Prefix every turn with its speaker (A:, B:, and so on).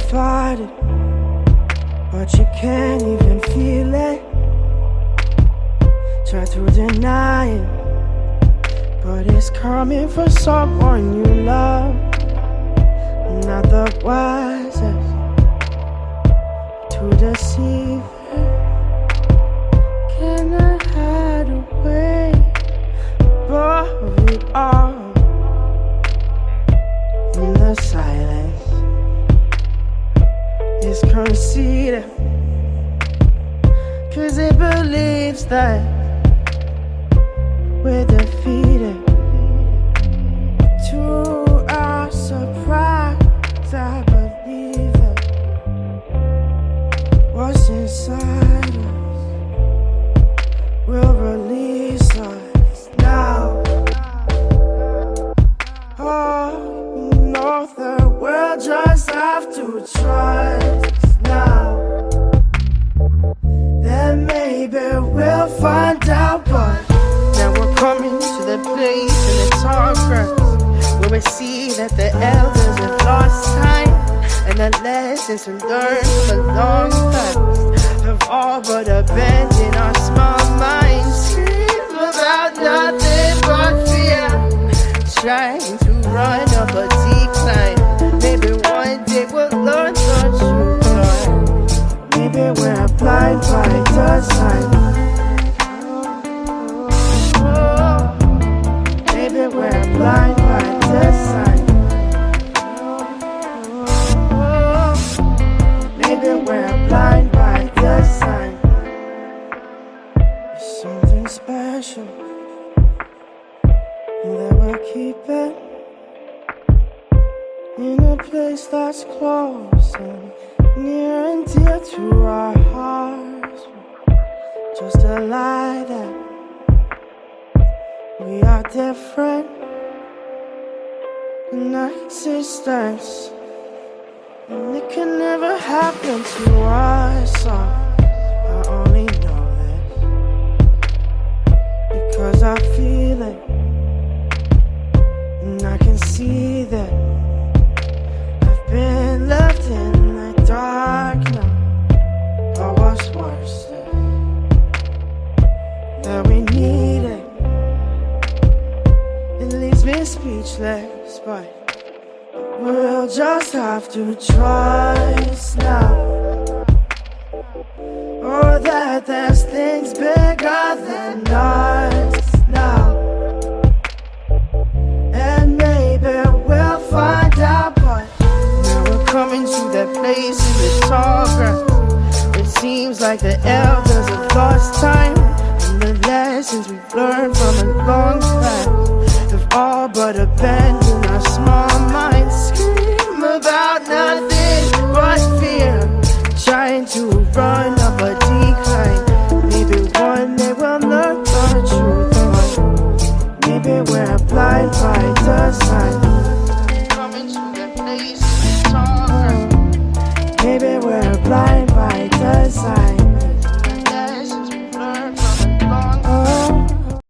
A: fight it, but you can't even feel it. Try to deny it, but it's coming from someone you love. Not the wisest to deceive it. Can I hide away above it all? In the silence is conceited, 'cause it believes that we're defeated. To our surprise, I believe it. What's inside us will release us now. Oh, you know the world just have to trust now. Then maybe we'll find out, but now we're coming to the place in the tall grass where we see that the elders have lost time, and the lessons we learned from a long past have all but abandoned our small minds. Scream about nothing but fear, trying to run up a decline. Maybe one day we'll learn the truth. Maybe we're blind by design. Maybe we're blind by design. Maybe we're blind by design. There's something special that we're keeping in a place that's close and near and dear to our hearts. Just a lie that we are different in our existence, and it can never happen to us. I only know this because I feel it, and I can see that I've been left in the dark now. Or what's worse is that we need it. It leaves me speechless, but we'll just have to trust now. Oh, that there's things bigger than us now. And maybe we'll find out, but now we're coming to that place in the tall grass. It seems like the